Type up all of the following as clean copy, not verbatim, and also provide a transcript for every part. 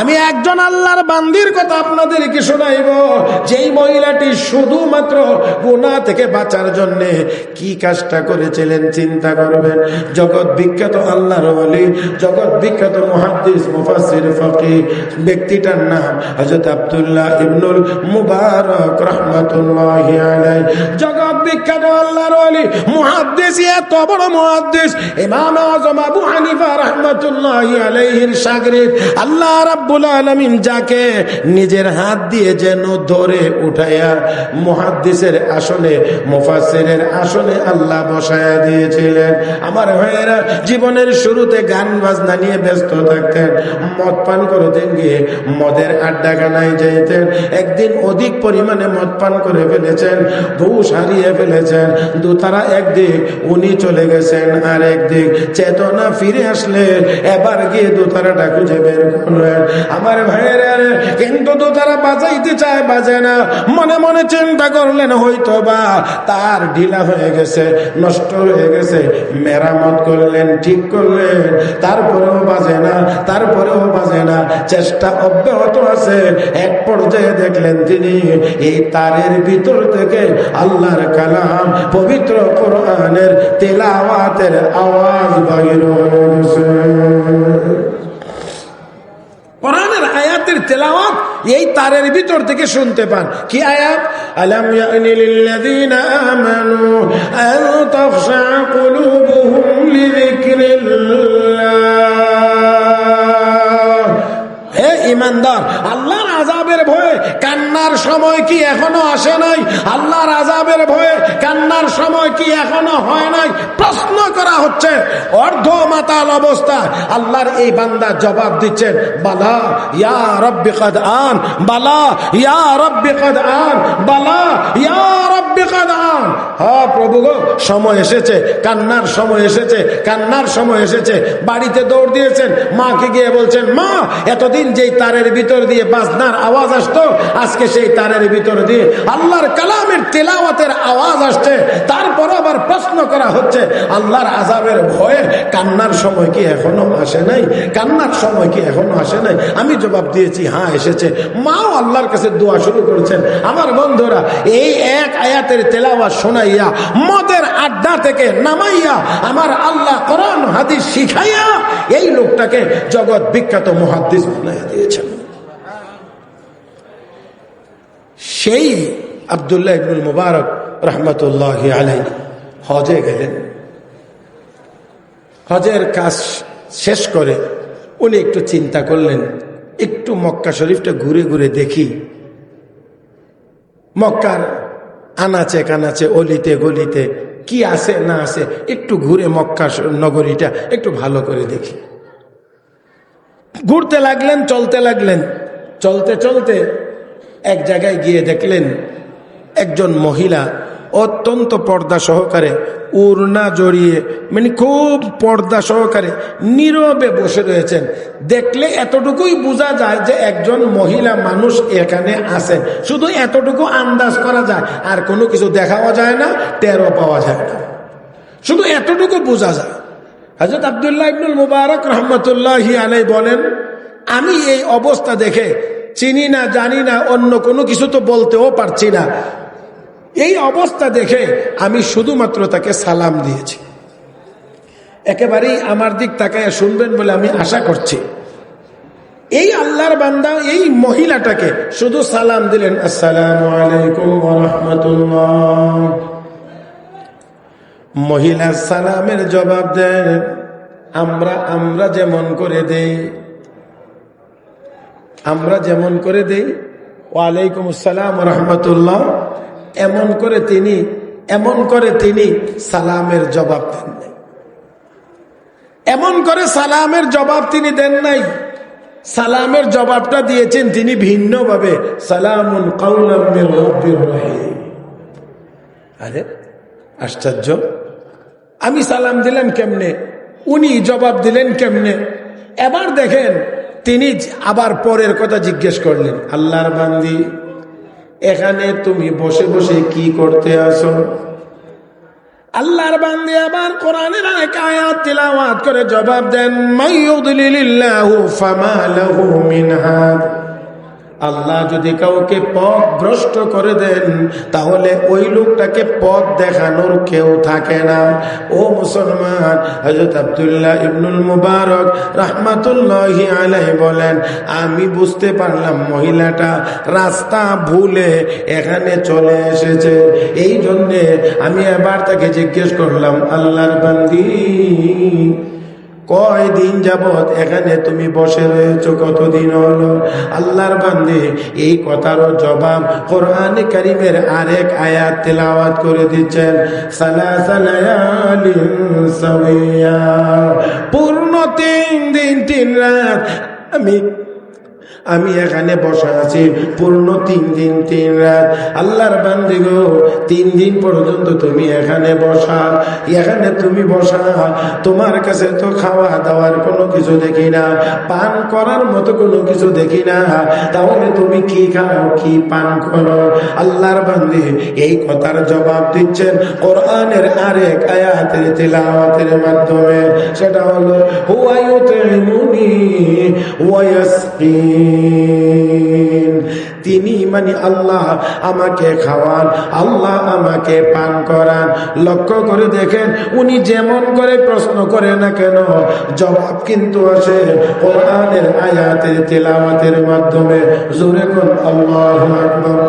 আমি একজন আল্লাহর বান্দির কথা আপনাদেরকে শোনাইব, যেই মহিলাটি শুধুমাত্র গুনাহ থেকে বাঁচার জন্য কি কাজটা করেছিলেন চিন্তা করবেন। জগৎ বিখ্যাত আল্লাহর ওলি, জগৎ বিখ্যাত মুহাদ্দিস মুফাসসির ফকিহ, ব্যক্তিটার নাম হযরত আব্দুল্লাহ ইবনুল মুবারক রাহমাতুল্লাহি আলাইহি। জগৎ বিখ্যাত আল্লাহর ওলি মুহাদ্দিস, এত বড় মুহাদ্দিস ইমাম আযম আবু হানিফা রাহমাতুল্লাহি আলাইহির শাগরিদ। আল্লাহ রাব্বুল আলামিন যাকে নিজের হাত দিয়ে যেন ধরে উঠাইয়া মুহাদ্দিসের আসনে, মুফাসসিরের আসনে আল্লাহ বসায়া দিয়েছিলেন। আমার ভাইয়েরা, জীবনের শুরুতে গান বাজনা নিয়ে ব্যস্ত থাকতেন, মদ পান করতেন, গিয়ে মদের আড্ডাখানায় যাইতেন। একদিন অধিক পরিমাণে মদ পান করে ফেলেছেন, হুঁশ হারিয়ে ফেলেছেন। দুতারা একদিক উনি চলে গেছেন, আর একদিক চেতনা ফিরে আসলে এবার গিয়ে দুতারাটা খুঁজে বের করলেন। আমার ভাইয়েরা, কিন্তু দুতারা বাজাইতে চায়, বাজে না। মনে মনে চিন্তা করলেন হয়তো বা তার ঢিলা হয়ে গেছে, নষ্ট হয়ে গেছে। মেরামত করলেন, ঠিক করলেন, তারপরেও বাজে না, তারপরেও বাজে না। চেষ্টা অব্যাহত আছে। এক পর্যায়ে দেখলেন তিনি এই তারের ভিতর থেকে আল্লাহর কালাম, পবিত্র কোরআনের তেলাওয়াতের আওয়াজ বাইর হয়ে গেছে। কোরআনের আয়াতের তেলাওয়াত এই তারের ভিতর থেকে শুনতে পান। কি আয়াত? আলাম ইয়ানি লিল্লাযিনা আমানু আন তাখশা কুলুবুহুম লিযিকরিল্লাহ। হে ঈমানদার, আল্লাহর আযাবের ভয়ে কান্নার সময় কি এখনো আসে নাই? আল্লাহর আযাবের ভয়ে কান্নার সময় কি এখনো হয় নাই? প্রশ্ন করা হচ্ছে অর্ধ মাতাল অবস্থা। আল্লাহর এই বান্দা জবাব দিচ্ছেন, বালা ইয়া রাব্বি কদ আন, বালা ইয়া রাব্বি কদ আন, বালা ইয়া রাব্বি কদ আন। হ্যাঁ প্রভু গো, সময় এসেছে, কান্নার সময় এসেছে, কান্নার সময় এসেছে। বাড়িতে দৌড় দিয়েছেন, মাকে গিয়ে বলছেন, মা এতদিন যেই তারের ভিতর দিয়ে বাজনার আওয়াজ আসতো, আজকে সেই তারের ভিতর দিয়ে আল্লাহর কালামের তেলাওয়াতের আওয়াজ আসছে। তারপর আবার প্রশ্ন করা হচ্ছে আল্লাহর আযাবের ভয়ে কান্নার সময় কি এখনো আসে নাই? কান্নার সময় কি এখনো আসে নাই? আমি জবাব দিয়েছি হ্যাঁ এসেছে। মাও আল্লাহর কাছে দোয়া শুরু করেছেন। আমার বন্ধুরা, এই এক আয়াতের তেলাওয়াত শোনাইয়া, মদের আড্ডা থেকে নামাইয়া, আমার আল্লাহ কোরআন হাদিস শিখাইয়া এই লোকটাকে জগৎ বিখ্যাত মুহাদ্দিস বানাইয়া দিয়েছেন। সেই আব্দুল্লাহ ইবনুল মুবারক রাহমাতুল্লাহি আলাইহি হজে গেলেন। হজের কাজ শেষ করে উনি একটু চিন্তা করলেন, একটু মক্কা শরীফটা ঘুরে ঘুরে দেখি। মক্কার আনাচে কানাচে, অলিতে গলিতে কি আছে না আছে, একটু ঘুরে মক্কা নগরীটা একটু ভালো করে দেখি। ঘুরতে লাগলেন, চলতে লাগলেন। চলতে চলতে এক জায়গায় গিয়ে দেখলেন একজন মহিলা অত্যন্ত পর্দা সহকারে, ওড়না জড়িয়ে, মানে খুব পর্দা সহকারে নীরবে বসে রয়েছেন। দেখলে এতটুকুই বোঝা যায় যে একজন মহিলা মানুষ এখানে আছেন, শুধু এতটুকু আন্দাজ করা যায়, আর কোনো কিছু দেখাও যায় না, টেরও পাওয়া যায় না, শুধু এতটুকু বোঝা যায়। হযরত আব্দুল্লাহ ইবনুল মুবারক রাহমাতুল্লাহি আলাইহি বলেন, আমি এই অবস্থা দেখে চিনি না, জানি না, অন্য কোনো কিছু তো বলতেও পারছি না। এই অবস্থা দেখে আমি শুধুমাত্র তাকে সালাম দিয়েছি। একেবারেই আমার দিক তাকায় শুনবেন বলে আমি আশা করছি। এই আল্লাহর বান্দা এই মহিলাটাকে শুধু সালাম দিলেন, আসসালামু আলাইকুম ওয়া রাহমাতুল্লাহ। মহিলা সালামের জবাব দেন আমরা যেমন করে দেই, আমরা যেমন করে দেই, ওয়ালাইকুম আসসালাম ওয়া রাহমাতুল্লাহ, এমন করে তিনি সালামের জবাব দেন নাই। এমন করে সালামের জবাব তিনি দেন নাই। সালামের জবাবটা দিয়েছেন তিনি ভিন্নভাবে, সালামুন কাওলাম মির রাব্বির রহিম। আরে আশ্চর্য, আমি সালাম দিলাম কেমনে, উনি জবাব দিলেন কেমনে? এবার দেখেন তিনি আবার পরের কথা জিজ্ঞেস করলেন, আল্লাহর বান্দি এখানে তুমি বসে বসে কি করতে আসো? আল্লাহর বান্দা আবার কোরআনের এক আয়াত তিলাওয়াত করে জবাব দেন, মাইয়ুদলিলিল্লাহু ফামা লাহু মিন হাদ। আল্লাহ যদি কাউকে পথ ভ্রষ্ট করে দেন তাহলে ওই লোকটাকে পথ দেখানোর কেউ থাকে না। ও মুসলমান, হযরত আব্দুল্লাহ ইবনুল মুবারক রাহমাতুল্লাহি আলাইহি বলেন, আমি বুঝতে পারলাম মহিলাটা রাস্তা ভুলে এখানে চলে এসেছে। এই জন্যে আমি এবার তাকে জিজ্ঞেস করলাম, আল্লাহর বান্দি, কয়দিন যাবত এখানে তুমি বসে রয়েছো, কতদিন হলো? আল্লাহর বান্দে এই কথারও জবাব কোরআনে কারীমের আরেক আয়াত তেলাওয়াত করে দিচ্ছেন, সালাসা লায়ালিন সাওয়িয়া, পূর্ণ 3 দিন 3 রাত আমি এখানে বসা আছি, পূর্ণ 3 দিন 3 রাত। আল্লাহর বান্দী গো, 3 দিন পর্যন্ত তুমি এখানে বসা, তুমি বসা, তোমার কাছে তো খাওয়া দাওয়ার কোনো কিছু দেখি না, পান করার মতো কোনো কিছু দেখি না, তাহলে তুমি কি খাও কি পান করো? আল্লাহর বান্দী এই কথার জবাব দিচ্ছেন কোরআনের আরেক আয়াতের তিলাওয়াতের মাধ্যমে, সেটা হলো হুয়া ইউতিমুনি ওয়া ইয়াসকিন। তিনি মানে আল্লাহ আমাকে খাওয়ান, আল্লাহ আমাকে পান করান। লক্ষ্য করে দেখেন, উনি যেমন করে প্রশ্ন করে না কেন, জবাব কিন্তু আসে কোরআনের আয়াতের তিলাওয়াতের মাধ্যমে। জোরে কোন আল্লাহু আকবার।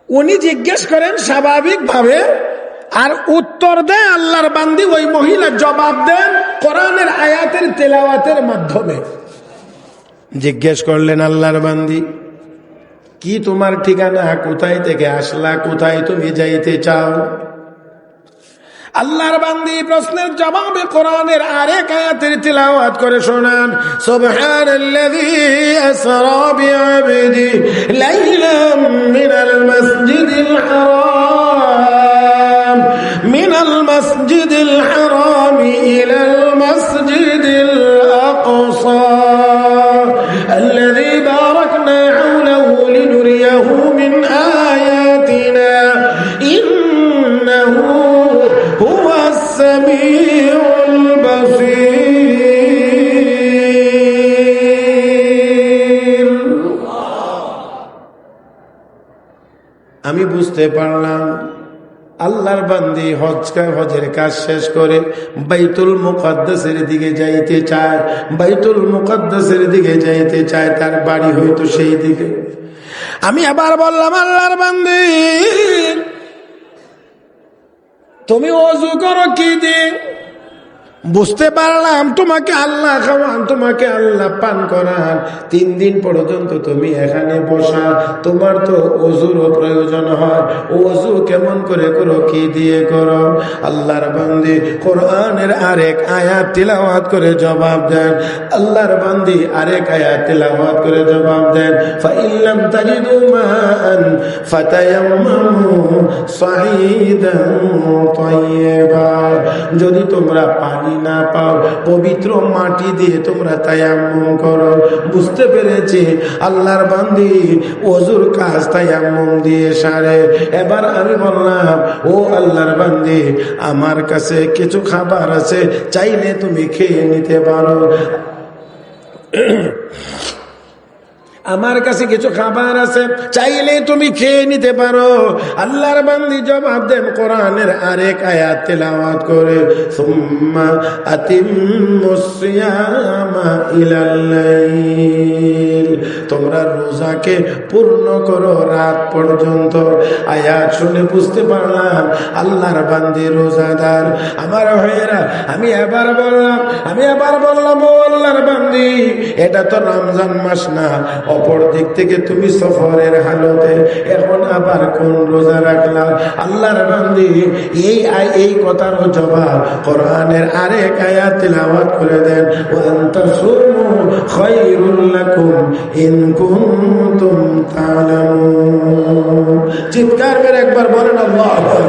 উনি জিজ্ঞেস করেন স্বাভাবিক ভাবে, আর উত্তর দেয় আল্লাহর বান্দি, ওই মহিলা জবাব দেন কোরআনের আয়াতের তেলাওয়াতের মাধ্যমে। জিজ্ঞেস করলেন, আল্লাহর বান্দি, কি তোমার ঠিকানা? কোথায় থেকে আসলা? কোথায় তুমি যাইতে চাও? আল্লাহর বান্দি প্রশ্নের জবাবে কোরআনের আরেক আয়াতের তিলাওয়াত করে শোনান, সুবহানাল্লাযী আসরা বিআবদি লাইলাম মিনাল মাসজিদিল হারাম মিনাল হারাম ইলাল মাসজিদিল আকসা الذي باركنا حوله لنريه من آياتنا إنه هو السميع البصير। আমি বুঝতে পারলাম আল্লাহর বান্দি হজের কাজ শেষ করে বাইতুল মুকাদ্দাসের দিকে যাইতে চায়, বাইতুল মুকাদ্দাসের দিকে যাইতে চায়, তার বাড়ি হয়তো সেই দিকে। আমি আবার বললাম, আল্লাহর বান্দি, তুমি ওযু করো কি দিয়ে? বুঝতে পারলাম তোমাকে আল্লাহ খাওয়ান, তোমাকে আল্লাহ পান করান, 3 দিন পর্যন্ত তুমি এখানে বসা, তোমার তো ওযুরও প্রয়োজন হয়। ওযু কেমন করে করো, কি দিয়ে করো? আল্লাহর বান্দি কোরআনের আরেক আয়াত তিলাওয়াত করে জবাব দেন, আল্লাহর বান্দি আরেক আয়াত তিলাওয়াত করে জবাব দেন, ফাইল্লাম তাজিদু মান ফাতায়াম্মামু সাঈদান তাইয়্যিবা, যদি তোমরা পানি না পাও, পবিত্র মাটি দিয়ে তোমরা তায়াম্মুম করো। বুঝতে পেরেছি আল্লাহর বান্দি ওযুর কাজ তায়াম্মুম দিয়ে সারে। এবার আমি বললাম, ও আল্লাহর বান্দি, আমার কাছে কিছু খাবার আছে, চাইলে তুমি খেয়ে নিতে পারো। আমার কাছে কিছু খাবার আছে, চাইলে তুমি খেয়ে নিতে পারো। আল্লাহর বান্দি জবাব দেন কোরআনের আরেক আয়াত তেলাওয়াত করে, সুম্মা আতিম্মুস সিয়ামা ইলাল লাইল, তোমরা রোজাকে পূর্ণ করো রাত পর্যন্ত। আয়াত শুনে বুঝতে পারলাম আল্লাহর বান্দি রোজাদার। আমার ভাইয়েরা, আমি এবার বললাম, ও আল্লাহর বান্দি, এটা তো রমজান মাস না, অপর দিক থেকে তুমি সফরের হালতে, এখন আবার কোন রোজা রাখলাম? আল্লাহর বান্দি এই কথার জবাব কোরআনের আরেক আয়াত তিলাওয়াত করে দেন, ওয়া আনতাসুমু খায়রুল লাকুম ইন কুনতুম তা'লামুন। চিৎকার করে একবার বলেন আল্লাহু আকবার।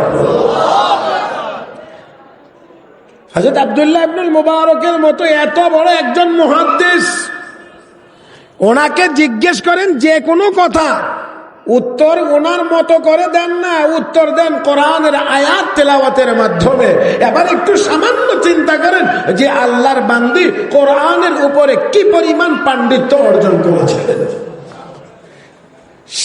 হযরত আব্দুল্লাহ ইবনুল মুবারকের মতো এত বড় একজন মুহাদ্দিস, ওনাকে জিজ্ঞেস করেন যে কোনো কথা, উত্তর ওনার মতো করে দেন না, উত্তর দেন কোরআনের আয়াত তেলাওয়াতের মাধ্যমে। এবার একটু সামান্য চিন্তা করেন যে আল্লাহর বান্দি কোরআনের উপরে কি পরিমাণ পাণ্ডিত্য অর্জন করেছিলেন।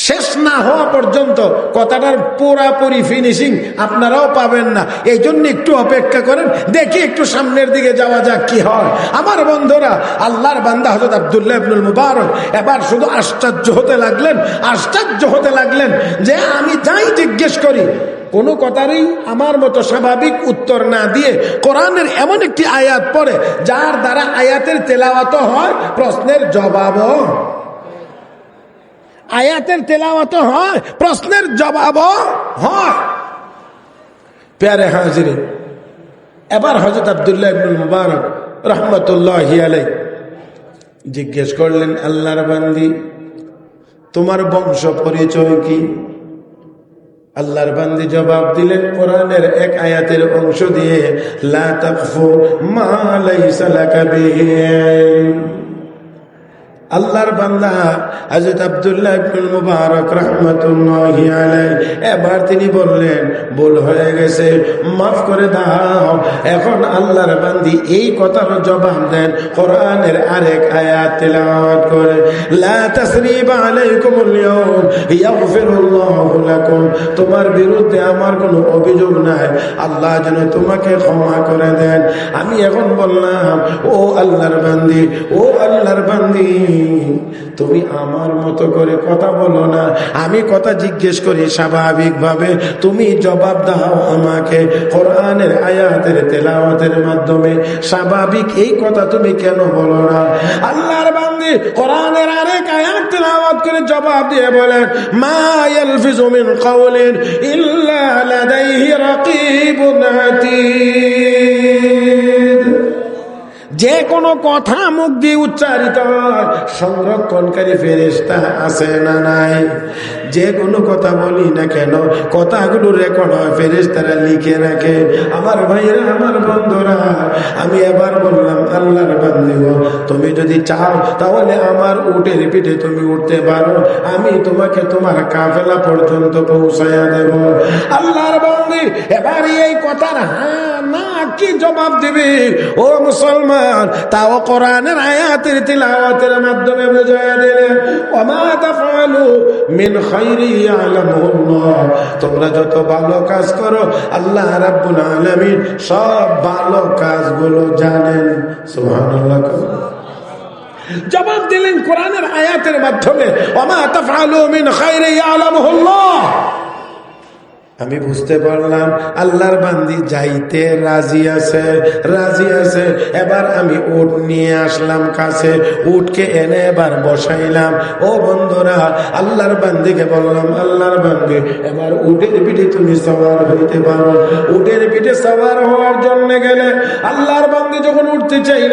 শেষ না হওয়া পর্যন্ত কথাটার পুরাপুরি ফিনিশিং আপনারাও পাবেন না। এই জন্য একটু অপেক্ষা করেন, দেখি একটু সামনের দিকে যাওয়া যাক কি হয়। আমার বন্ধুরা, আল্লাহর বান্দা হযরত আব্দুল্লাহ ইবনুল মুবারক এবার শুধু আশ্চর্য হতে লাগলেন যে আমি যাই জিজ্ঞেস করি কোনো কথারই আমার মতো স্বাভাবিক উত্তর না দিয়ে কোরআনের এমন একটি আয়াত পড়ে যার দ্বারা আয়াতের তেলাওয়াত হয়, প্রশ্নের জবাবও আয়াতের তেলাওয়াত হয়, প্রশ্নের জবাবও হয়। প্যারে হাজিরে, এবার হযরত আব্দুল্লাহ ইবনুল মুবারক রাহমাতুল্লাহি আলাইহি জিজ্ঞেস করলেন, আল্লাহর বান্দি তোমার বংশ পরিচয় কি? আল্লাহর বান্দি জবাব দিলেন কোরআনের এক আয়াতের অংশ দিয়ে, লা তাকফু মা লাইসা লাকা বিহি। আল্লাহর বান্দা হযরত আব্দুল্লাহ ইবনুল মুবারক রাহমাতুল্লাহি আলাইহি এবার তিনি বললেন, ভুল হয়ে গেছে, মাফ করে দাও। এখন আল্লাহর বান্দি এই কথার জবাব দেন কোরআনের আরেক আয়াত তেলাওয়াত করে, লা তাসরিবা আলাইকুমুল ইয়াউম ইয়াগফিরুল্লাহু লাকুম। তোমার বিরুদ্ধে আমার কোনো অভিযোগ নাই, আল্লাহ যেন তোমাকে ক্ষমা করে দেন। আমি এখন বললাম, ও আল্লাহর বান্দি তুমি আমার মতো করে কথা বলো না, আমি কথা জিজ্ঞেস করি স্বাভাবিক ভাবে, তুমি জবাব দাও আমাকে কোরআনের আয়াতের তেলাওয়াতের মাধ্যমে। স্বাভাবিক এই কথা তুমি কেন বলো না? আল্লাহর বান্দি কোরআনের আরেক আয়াত তেলাওয়াত করে জবাব দিয়ে বলেন, মা ইয়ালফিজু মিন কাওলিন ইল্লা লাদাইহি রাকিবুন আতীদ। যে কোনো কথা মুখ দিয়ে উচ্চারিত হয়, সংরক্ষণকারী ফেরেশতা আছে না নাই? যে কোনো কথা বলি না কেন, কথাগুলো রেকর্ড হয়, ফেরেশতারা লিখে রাখে। আমার ভাইরা, আমার বন্ধুরা, আমি এবার বললাম, আল্লাহর বান্দী গো, তুমি যদি চাও তাহলে আমার উটের পিঠে তুমি উঠতে পারো, আমি তোমাকে তোমার কাফেলা পর্যন্ত পৌঁছাইয়া দেব। আল্লাহর বান্দী এবার এই কথার হ্যাঁ না কি জবাব দিবি? ও মুসলমান, তাও কোরআনের আয়াতের তিলাওয়াতের মাধ্যমে বুঝাইয়া দিলেন, ওমা তাফআলু মিন খাইরি ইয়ালামুল্লাহ। তোমরা যত ভালো কাজ করো আল্লাহ রাব্বুল আলামিন সব ভালো কাজগুলো জানেন। সুবহানাল্লাহ। জবাব দিলেন কোরআনের আয়াতের মাধ্যমে, ওমা তাফআলু মিন খাইরি ইয়ালামুল্লাহ। আমি বুঝতে পারলাম আল্লাহর বান্দি যাইতে রাজি আছে। এবার আমি উট নিয়ে আসলাম কাছে, উটকে এনে এবার বসাইলাম। ও বন্ধুরা, আল্লাহর বান্দিকে বললাম, আল্লাহর বান্দি এবার উটের পিঠে তুমি সওয়ার হইতে পারো। উটের পিঠে সওয়ার হওয়ার জন্য গেলে আল্লাহর বান্দি যখন উঠতে চাইল,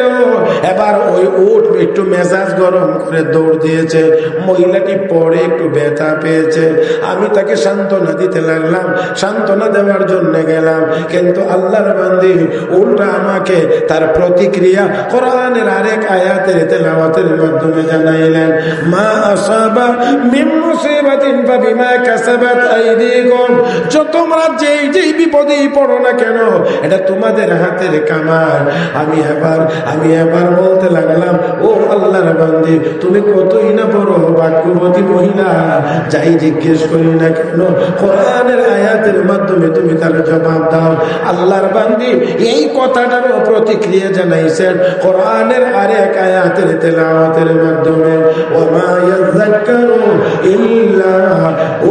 এবার ওই উট একটু মেজাজ গরম করে দৌড় দিয়েছে। মহিলাটি পরে একটু ব্যথা পেয়েছে। আমি তাকে সান্ত্বনা দিতে লাগলাম, সান্ত্বনা দেওয়ার জন্য গেলাম, কিন্তু আল্লাহর বান্দি উল্টা আমাকে তার প্রতিক্রিয়া কোরআনের আরেক আয়াতের তেলাওয়াতের মাধ্যমে জানাইলেন, মা আসাবা মিন মুসিবাতিন ফাবিমা কাসাবাত আইদিকুম। তোমরা যেই বিপদেই পড়ো না কেন, এটা তোমাদের হাতের কামাই। আমি এবার বলতে লাগলাম, ও আল্লাহর বান্দি, তুমি কতই না বড় ভাগ্যবতী মহিলা, যাই জিজ্ঞেস করি না কেন কোরআনের আয়াতের মাধ্যমে তুমি তার জবাব দাও। আল্লাহর বান্দি এই কথাটারও প্রতিক্রিয়া জানাইছেন কোরআনের আরেক আয়াতের তেলাওয়াতের মাধ্যমে, ওমা ইয়াযাক্কারু ইল্লা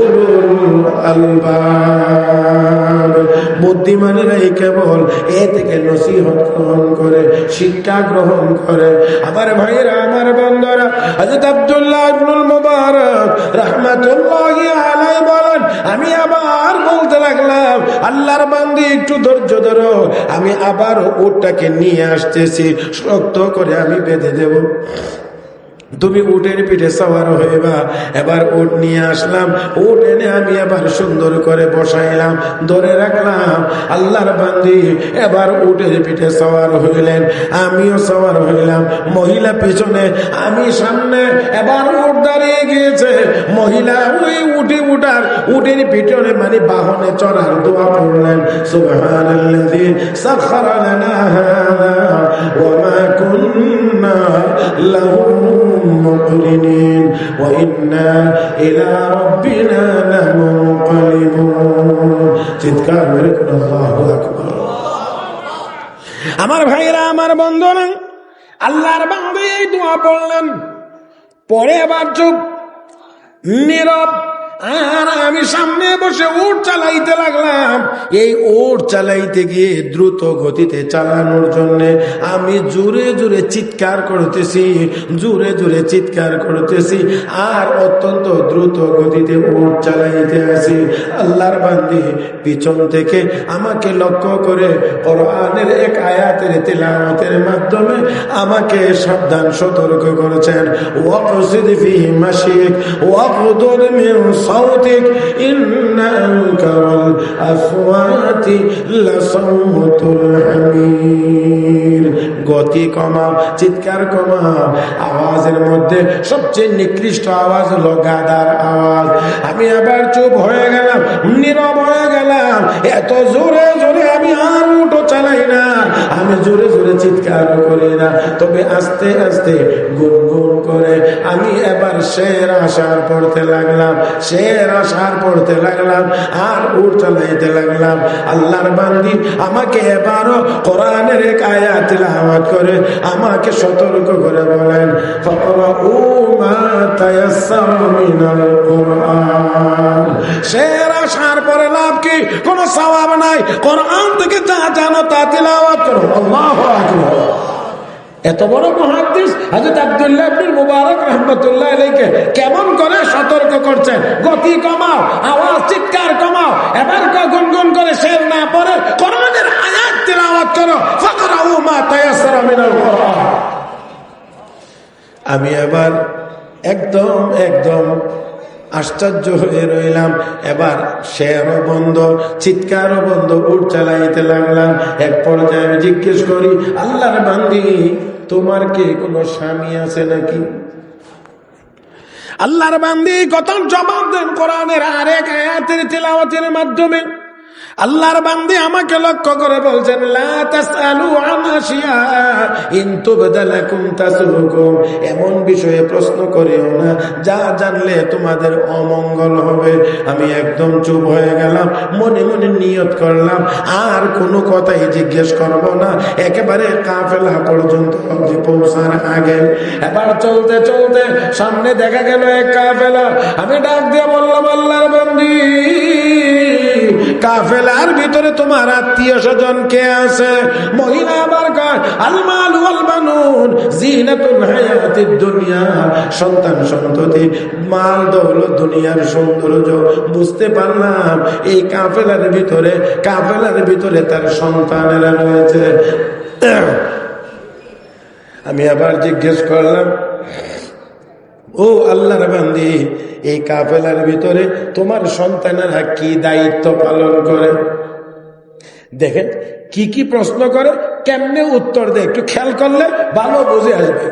উলুল আলবাব। বুদ্ধিমানেরাই কেবল এ থেকে নসিহত গ্রহণ করে, শিক্ষা গ্রহণ করে। আমার ভাইরা, আমার বন্ধুরা, হযরত আব্দুল্লাহ ইবনুল মুবারক রাহমাতুল্লাহি আলাইহি বলেন, আমি আবার বলতে লাগলাম, আল্লাহর বান্দি একটু ধৈর্য ধরো, আমি আবার উটটাকে নিয়ে আসতেছি, শক্ত করে আমি বেঁধে দেব। তুমি উটের পিঠে সওয়ার হইবা। এবার উট নিয়ে আসলাম, উট এনে আমি আবার সুন্দর করে বসাইলাম, ধরে রাখলাম। আল্লাহর বান্দি এবার উটের পিঠে সওয়ার হইলেন, আমিও সওয়ার হইলাম। মহিলা পিছনে, আমি সামনে। এবার উট দাঁড়িয়ে গিয়েছে, মহিলা ওই উঠে উঠার উটের পিছনে মানে বাহনে চড়ার দোয়া পড়লেন, সুবহানাল্লাযী সাখখারা লানা হাযা ওয়া মা কুন্না লাহু মুকরিনিন ওয়া ইন্না ইলা রাব্বিনা লামুনকালিবুন। চিৎকার মেরে আল্লাহু আকবার। আমার ভাইরা, আমার বন্ধুরা, আল্লাহর বান্দা এই দোয়া পড়লেন, পরে আবার চুপ, নীরব। আর আমি সামনে বসে উট চালাইতে লাগলাম। এই উট চালাইতে গিয়ে দ্রুত গতিতে চালানোর জন্য আমি জোরে জোরে চিৎকার করতেছি, জোরে জোরে চিৎকার করতেছি, আর অত্যন্ত দ্রুত গতিতে উট চালাইতে আসি। আল্লাহর বান্দি পিছন থেকে আমাকে লক্ষ্য করে কোরআনের এক আয়াতের তিলাওয়াতের মাধ্যমে আমাকে সাবধান সতর্ক করেছেন, ওয়াকসিদ ফি মাশিক ওয়াকদুর মিন صوتك إن أنكر الأصوات لصوت الحمير। গতি কমাও, চিৎকার কমাও। আওয়াজের মধ্যে সবচেয়ে নিকৃষ্ট আওয়াজ হলো গাদার আওয়াজ। আমি আবার চুপ হয়ে গেলাম, নীরব হয়ে গেলাম। এত জোরে জোরে আমি আর উঠো চালাই না, আমি জোরে জোরে চিৎকার করি না, তবে আস্তে আস্তে গুনগুন করে আমি এবার শের আশার পড়তে লাগলাম, শের আশার পড়তে লাগলাম, আর উট চালাইতে লাগলাম। আল্লাহর বান্দি আমাকে এবারও কোরআনের এক আয়াত তিলাওয়াত করে আমাকে সতর্ক করে বলেন, ফাকরাউ মা তায়াসসারা মিনাল কুরআন। শের আশার পরে লাভ কি? কোনো সওয়াব নাই। কোরআন থেকে যা জানো তা তিলাওয়াত করো। আল্লাহু আকবার। এত বড় মুহাদ্দিস হযরত আব্দুল্লাহ ইবনে মুবারক রাহমাতুল্লাহ আলাইহি কেমন করে সতর্ক করছেন, গতি কমাও, আওয়াজ চিৎকার কমাও, এবার গুনগুন করে শের না পড়ে কোরআনের আয়াত তিলাওয়াত করো, ফাকরাউ মা তায়াসসারা মিনাল কুরআন। আমি এবার একদম আশ্চর্য হয়ে রইলাম। এবার শেরও বন্ধ, চিৎকারও বন্ধ, উট চালাইতে লাগলাম। এক পর্যায়ে আমি জিজ্ঞেস করি, আল্লাহর বান্দি, তোমার কি কোনো স্বামী আছে নাকি? আল্লাহর বান্দি কত জবাব দেন কোরআনের আরেক আয়াতের তিলাওয়াতের মাধ্যমে। আল্লাহর বান্দি আমাকে লক্ষ্য করে বলছেন, লা তাসআলু আন আশিয়া ইন তুবদা লাকুম তাসুকুম। এমন বিষয়ে প্রশ্ন করিও না যা জানলে তোমাদের অমঙ্গল হবে। আমি একদম চুপ হয়ে গেলাম, মনে মনে নিয়ত করলাম আর কোনো কথাই জিজ্ঞেস করব না, একেবারে কাফেলা পর্যন্ত পৌঁছার আগে। এবার চলতে চলতে সামনে দেখা গেল এক কাফেলা। আমি ডাক দিয়ে বললাম, আল্লাহর বান্দি, কাফেলার ভিতরে তোমার আত্মীয় স্বজন কে আছে? মহিলা আবার কয়, আল মাল ওয়াল বানুন জিনাতুল হায়াতিদ দুনিয়া। সন্তান সন্ততি, মাল দৌলত, দুনিয়ার সৌন্দর্য। বুঝতে পারলাম এই কাফেলার ভিতরে তার সন্তানেরা রয়েছে। আমি আবার জিজ্ঞেস করলাম, ও আল্লাহর বান্দি, এই কাফেলার ভিতরে তোমার সন্তানেরা কি দায়িত্ব পালন করে? দেখেন কি কি প্রশ্ন করে, কেমনে উত্তর দেয়, একটু খেয়াল করলে ভালো বুঝে আসবে।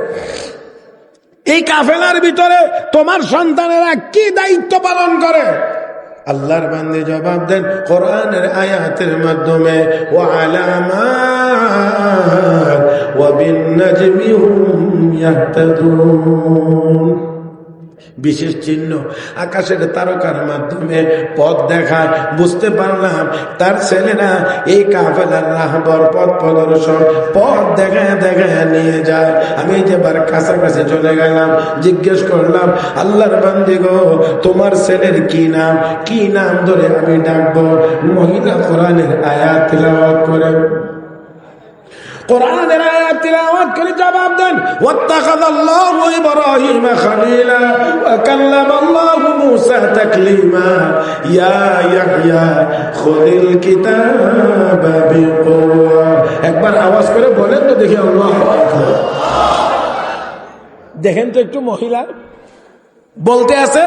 এই কাফেলার ভিতরে তোমার সন্তানেরা কি দায়িত্ব পালন করে? আল্লাহর বান্দে জবাব দেন কোরআনের আয়াতের মাধ্যমে, ওয়া আলামাত ওয়া বিন নাজমি হুম ইয়াহতাদুন। বিশেষ চিহ্ন আকাশের তারকার মাধ্যমে পথ দেখায়। বুঝতে পারলাম তার ছেলেরা এই কাফেলার রাহবর, পথ প্রদর্শক, পথ দেখায় নিয়ে যায়। আমি যেবার কাছাকাছি চলে গেলাম, জিজ্ঞেস করলাম, আল্লাহর বান্দি গো, তোমার ছেলের কি নাম ধরে আমি ডাকবো? মহিলা কোরআনের আয়াত তিলাওয়াত করে কোরআনের আয়াত তিলাওয়াত করে জবাব দেন, ওয়াত্তাখাযাল্লাহু ইব্রাহিমা খলিলা ওয়া কাল্লামাল্লাহু মূসা তাকলিমা ইয়া ইয়াহইয়া খুযিল কিতাবা বিকুওয়া। একবার আওয়াজ করে বলেন তো দেখি, আল্লাহু আকবার। দেখেন তো একটু মহিলা বলতে আছে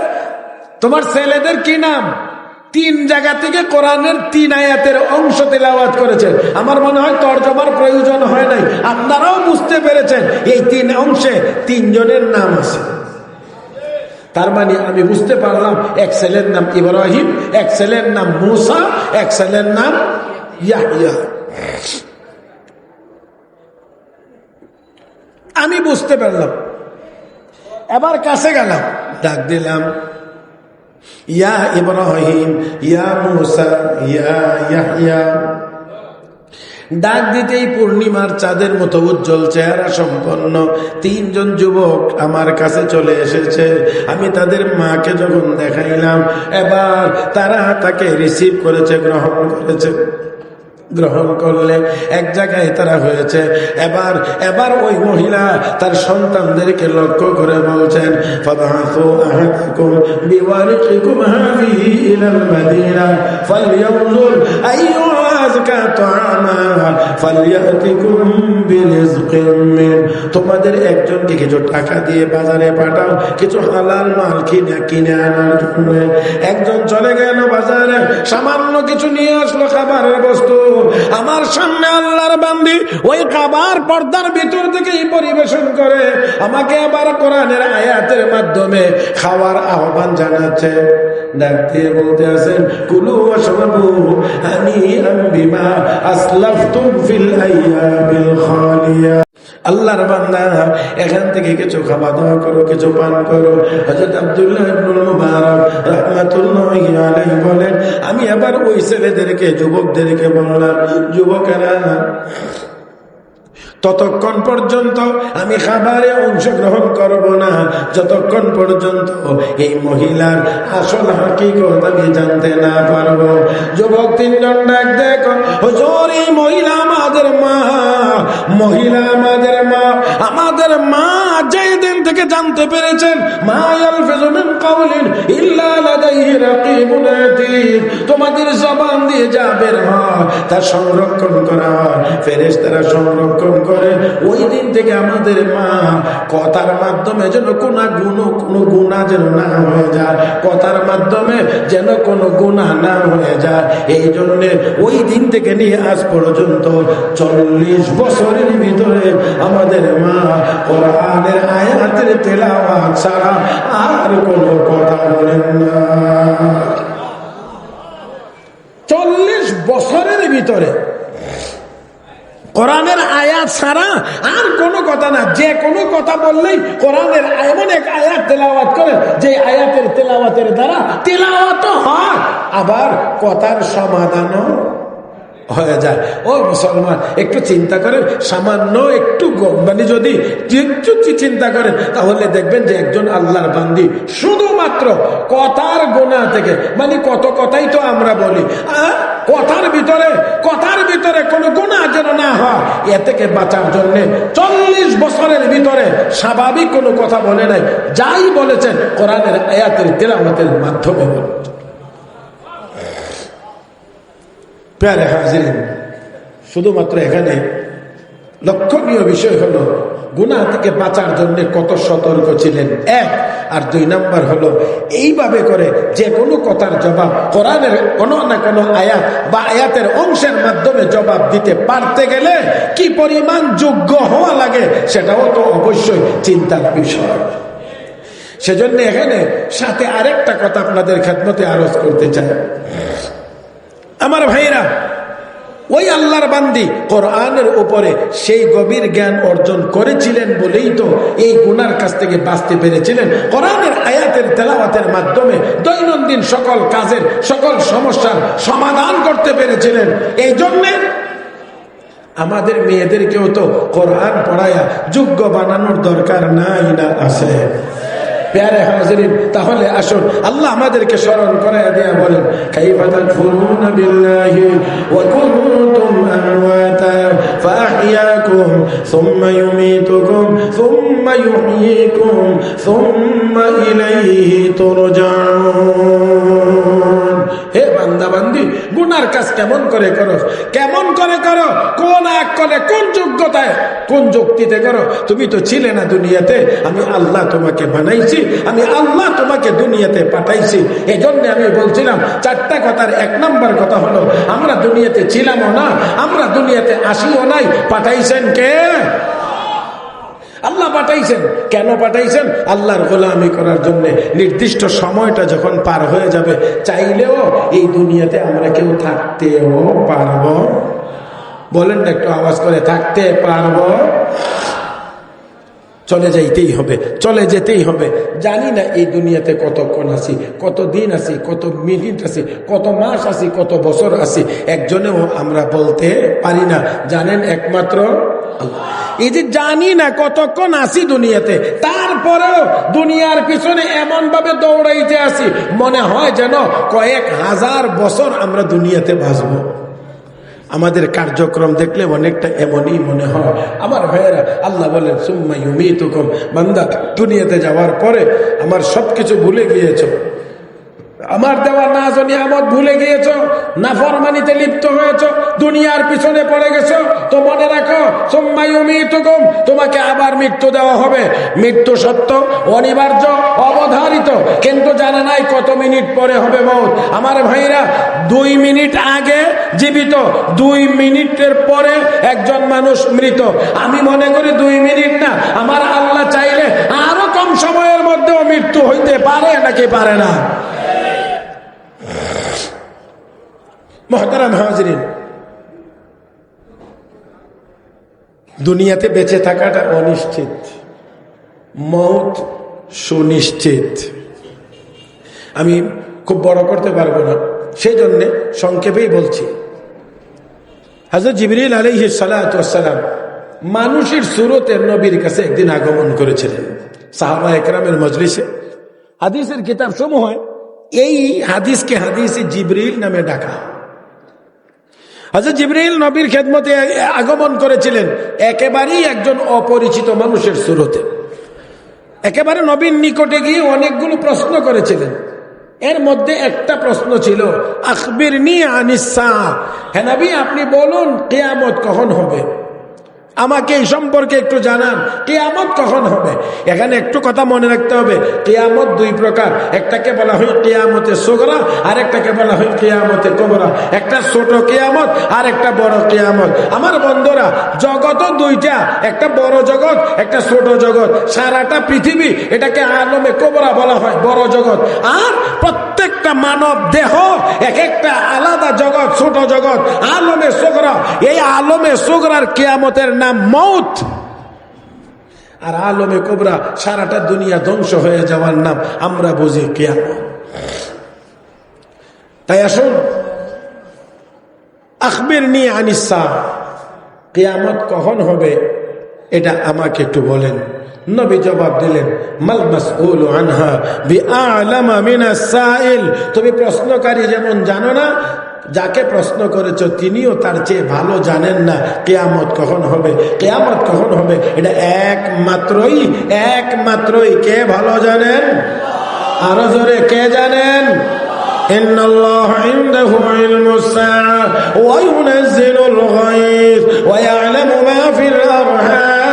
তোমার ছেলেদের কি নাম? 3 জায়গা থেকে কোরআনের 3 আয়াতের অংশ তেলাওয়াত করেছেন। আমার মনে হয় তর্জমার প্রয়োজন হয় নাই, আপনারাও বুঝতে পেরেছেন এই 3 অংশে 3 জনের নাম আছে। তার মানে আমি বুঝতে পারলাম এক ছেলের নাম ইব্রাহিম, এক ছেলের নাম মূসা, এক ছেলের নাম ইয়াহইয়া। আমি বুঝতে পারলাম। এবার কাছে গেলাম, ডাক দিলাম, ইয়া ইব্রাহিম, ইয়া মূসা, ইয়া ইয়াহইয়া। ডাক দিতেই পূর্ণিমার চাঁদের মতো উজ্জ্বল চেহারা সম্পন্ন 3 জন যুবক আমার কাছে চলে এসেছে। আমি তাদের মাকে যখন দেখাইলাম, এবার তারা তাকে রিসিভ করেছে, গ্রহণ করেছে। গ্রহণ করলে এক জায়গায় তারা হয়েছে। এবার ওই মহিলা তার সন্তানদেরকে লক্ষ্য করে বলছেন, ফাবআসু আহাদাকুম বিওয়ারিকিকুম হাযিহি ইলাল মাদিনা ফালইয়ানজুর আইয়ুহা আযকা তাআমা ফালইয়াতিকুম বিরিজকিন মিন। তোমাদের একজনকে কিছু টাকা দিয়ে বাজারে পাঠাও, কিছু হালাল মাল কিনে আনার জন্য। একজন চলে গেল বাজারে, সামান্য কিছু নিয়ে আসলো খাবারের বস্তু। আমার সামনে আল্লাহর বান্দি ওই খাবার পর্দার ভিতর থেকেই পরিবেশন করে আমাকে আবার কোরআনের আয়াতের মাধ্যমে খাওয়ার আহ্বান জানাচ্ছে। ডাক দিয়ে বলতে আছেন, কুলু ওয়াশরাবু হানিআন বিমা আসলাফতুম ফিল আইয়ামিল খালিয়া। আল্লাহর বান্দা, এখান থেকে কিছু খাওয়া দাওয়া করো, কিছু পান করো। হযরত আব্দুল্লাহ ইবনুল মুবারক রাহমাতুল্লাহি আলাইহি বলেন, আমি আবার ওই ছেলেদেরকে, যুবকদেরকে বললাম, যুবকেরা, ততক্ষণ পর্যন্ত আমি খাবারে অংশগ্রহণ করব না যতক্ষণ পর্যন্ত এই মহিলার আসল হাকিকত আমি জানতে না পারবো। যুবক 3 জন ডাক দেখো, হুজুর এই মহিলা আমাদের মা, মহিলা আমাদের মা। আমাদের মা যেই দিন থেকে জানতে পেরেছেন মা ইয়ালফিযু মিন কাওলিন ইল্লা লাদাইহি রাকীবুন আতীদ, তোমাদের জবান দিয়ে যা বের হয় তা সংরক্ষণ করা হয়, ফেরেশতারা সংরক্ষণ করে। ওই দিন থেকে আমাদের মা কথার মাধ্যমে যেন কোনো গুনাহ যেন না হয়ে যায়, কথার মাধ্যমে যেন কোনো গুনাহ না হয়ে যায়। এই জন্য ওই দিন থেকে নিয়ে আজ পর্যন্ত 40 বছরের ভিতরে আমাদের মা কোরআনের আয়াতের তেলাওয়াত ছাড়া আর কোনো কথা বলেন না। 40 বছরের ভিতরে কোরআনের আয়াত ছাড়া আর কোনো কথা না। যে কোনো কথা বললেই কোরআনের এমন এক আয়াত তেলাওয়াত করে যে আয়াতের তেলাওয়াতের দ্বারা তেলাওয়াত হয়, আবার কথার সমাধানও হয়ে যায়। ও মুসলমান, একটু চিন্তা করেন, সামান্য একটু মানে যদি একটু চিন্তা করেন তাহলে দেখবেন যে একজন আল্লাহর বান্দি শুধুমাত্র কথার গুনাহ থেকে, মানে কত কথাই তো আমরা বলি, কথার ভিতরে কোনো গুনাহ যেন না হয়, এ থেকে বাঁচার জন্য 40 বছরের ভিতরে স্বাভাবিক কোনো কথা বলে নাই, যাই বলেছেন কোরআনের আয়াতের তেলাওয়াতের মাধ্যমে বলেছেন। প্যারে হাজিরিন, শুধুমাত্র এখানে লক্ষণীয় বিষয় হলো গুনাহ থেকে বাঁচার জন্য কত সতর্ক ছিলেন, 1। আর 2 নাম্বার হলো এইভাবে করে যে কোনো কথার জবাব কোরআনের কোনো না কোনো আয়াত বা আয়াতের অংশের মাধ্যমে জবাব দিতে পারতে গেলে কি পরিমাণ যোগ্য হওয়া লাগে সেটাও তো অবশ্যই চিন্তার বিষয়। সেজন্য এখানে সাথে আরেকটা কথা আপনাদের খেদমতে আরজ করতে চাই। আমার ভাইরা, ওই আল্লাহর বান্দি কোরআনের উপরে সেই গভীর জ্ঞান অর্জন করেছিলেন বলেই তো এই গুনার কাছ থেকে বাঁচতে পেরেছিলেন। কোরআনের আয়াতের তেলাওয়াতের মাধ্যমে দৈনন্দিন সকল কাজের সকল সমস্যার সমাধান করতে পেরেছিলেন। এই জন্যে আমাদের মেয়েদেরকেও তো কোরআন পড়ায়া যোগ্য বানানোর দরকার নাই না আছে? প্যারে হাজিরিন, তাহলে আসুন আল্লাহ আমাদেরকে স্মরণ করায়া দেয়া বলেন, কাইফা তাকফুরুনা বিল্লাহি ওয়া কুনতুম আমওয়াতা ফাআহইয়াকুম সুম্মা ইউমীতুকুম সুম্মা ইউহয়ীকুম সুম্মা ইলাইহি তুরজাউন। হে বান্দা বান্দি, গুনার কাজ কেমন করে করো, কেমন করে করো, কোন এক করে, কোন যোগ্যতায়, কোন যুক্তিতে করো? তুমি তো ছিলে না দুনিয়াতে, আমি আল্লাহ তোমাকে বানাইছি, আমি আল্লাহ তোমাকে দুনিয়াতে পাঠাইছি। এই জন্য আমি বলছিলাম চারটা কথার এক নম্বর কথা হলো, আমরা দুনিয়াতে ছিলামও না, আমরা দুনিয়াতে আসিও নাই, পাঠাইছেন কে? আল্লাহ পাঠাইছেন। কেন পাঠাইছেন? আল্লাহর গোলামি করার জন্য। নির্দিষ্ট সময়টা যখন পার হয়ে যাবে, চাইলেও এই দুনিয়াতে আমরা কেউ থাকতেও পারবো? বলেন না একটু আওয়াজ করে, থাকতে পারবো? চলে যাইতেই হবে, চলে যেতেই হবে। জানি না এই দুনিয়াতে কতক্ষণ আছি, কত দিন আছি, কত মিনিট আছি, কত মাস আছি, কত বছর আছি, একজনেও আমরা বলতে পারি না। জানেন একমাত্র আল্লাহ। এই যে জানি না কতক্ষণ আছি দুনিয়াতে, তারপরেও দুনিয়ার পিছনে এমন ভাবে দৌড়াইতে আসি, মনে হয় যেন কয়েক হাজার বছর আমরা দুনিয়াতে বাঁচবো। আমাদের কার্যক্রম দেখলে অনেকটা এমনই মনে হয়। আমার ভাইয়েরা, আল্লাহ বলেন সুম্মা ইউমীতুকুম, বান্দা দুনিয়াতে যাওয়ার পরে আমার সবকিছু ভুলে গিয়েছো, আমার দেওয়া নাজ ও নিয়ামত ভুলে গিয়েছো, নাফরমানিতে লিপ্ত হয়েছো, দুনিয়ার পিছনে পড়ে গেছো, তো মনে রাখো সুম্মা ইউমীতুকুম, তোমাকে আবার মৃত্যু দেওয়া হবে। মৃত্যু সত্য, অনিবার্য, অবধারিত, কিন্তু জানা নাই কত মিনিট পরে হবে মওত। আমার ভাইরা, 2 মিনিট আগে জীবিত, 2 মিনিটের পরে একজন মানুষ মৃত। আমি মনে করি 2 মিনিট না, আমার আল্লাহ চাইলে আরো কম সময়ের মধ্যেও মৃত্যু হইতে পারে, নাকি পারে না? মুহতারাম হাজিরিন, দুনিয়াতে বেঁচে থাকাটা অনিশ্চিত, মওত সুনিশ্চিত। আমি খুব বড় করতে পারবো না, সেই জন্যে সংক্ষেপেই বলছি। হযরত জিবরিল আলাইহিস সালাতু ওয়াস সালাম মানুষের সুরতে নবীর কাছে একদিন আগমন করেছিলেন সাহাবা একরামের মজলিসে। হাদিসের কিতাব সমূহ এই হাদিসকে হাদিসে জিবরিল নামে ডাকা। হযরত জিবরিল নবীর খেদমতে আগমন করেছিলেন একেবারেই একজন অপরিচিত মানুষের সুরতে। একেবারে নবীর নিকটে গিয়ে অনেকগুলো প্রশ্ন করেছিলেন। এর মধ্যে একটা প্রশ্ন ছিল, আখবিরনি আনিস সাআ, হে নবী আপনি বলুন কিয়ামত কখন হবে, আমাকে এই সম্পর্কে একটু জানান, কিয়ামত কখন হবে। এখানে একটু কথা মনে রাখতে হবে, কিয়ামত 2 প্রকার, একটাকে বলা হয় কিয়ামতে সুগরা, আর একটাকে বলা হয় কিয়ামতে কুবরা। একটা ছোট কিয়ামত আর একটা বড় কিয়ামত। আমার বন্ধুরা, জগৎ 2টা, একটা বড় জগৎ, একটা ছোট জগৎ। সারাটা পৃথিবী এটাকে আলমে কুবরা বলা হয়, বড় জগৎ। আর প্রত্যেকটা মানব দেহ এক একটা আলাদা জগৎ, ছোট জগৎ, আলমে সুগরা। এই আলমে সুগরার কিয়ামতের নাম মওত, আর আলমে কুবরা সারাটা দুনিয়া ধ্বংস হয়ে যাওয়ার নাম আমরা বুঝি কিয়ামত। তাই আসুন, আখবিরনি আনিস সাআ, কিয়ামত কখন হবে এটা আমাকে একটু বলেন। নবী জবাব দিলেন, মাল মাসউলু আনহা বিআলামা মিনাস সাইল, তুমি প্রশ্নকারী যেমন জানো না, যাকে প্রশ্ন করেছো তিনিও তার চেয়ে ভালো জানেন না কিয়ামত কখন হবে। কিয়ামত কখন হবে এটা একমাত্রই কে ভালো জানেন? আরো জোরে, কে জানেন? ইন্নাল্লাহা ইনদাহু ইলমুস সাআ ওয়া ইউনাজ্জিলুল গায়থ ওয়া ইয়ালামু মা ফিল আরহাম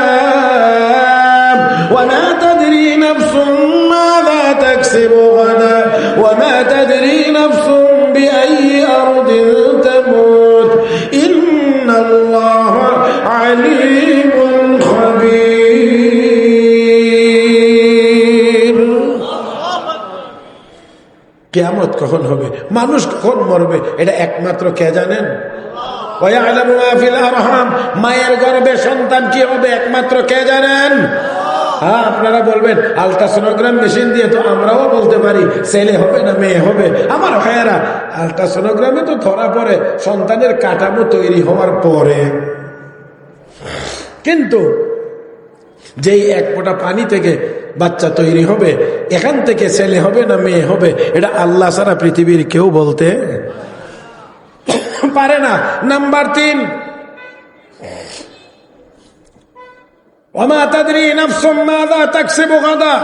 ওয়া মা তাদরি নাফসুন মাযা তাকসিবু গাদা ওয়া মা তাদরি নাফসুন বিআইয়ি আরদিন তামুত ইন্নাল্লাহা আলীমুন খাবীর। কিয়ামত কখন হবে, মানুষ কখন মরবে এটা একমাত্র কে জানেন? ওয়া ইয়ালামু মা ফিল আরহাম, মায়ের গর্ভে সন্তান কি হবে একমাত্র কে জানেন? হ্যাঁ, আপনারা বলবেন আলট্রাসোনোগ্রাম মেশিন দিয়ে তো আমরাও বলতে পারি ছেলে হবে না মেয়ে হবে। আমার ভাইয়েরা, আলট্রাসোনোগ্রামে তো ধরা পড়ে সন্তানের কাঠামো তৈরি হওয়ার পরে, কিন্তু যেই এক ফোঁটা পানি থেকে বাচ্চা তৈরি হবে, এখান থেকে ছেলে হবে না মেয়ে হবে এটা আল্লাহ ছাড়া পৃথিবীর কেউ বলতে পারে না। নাম্বার 3, ওয়া মা তাদরি নাফসুম মাযা তাকসিবু গাদা,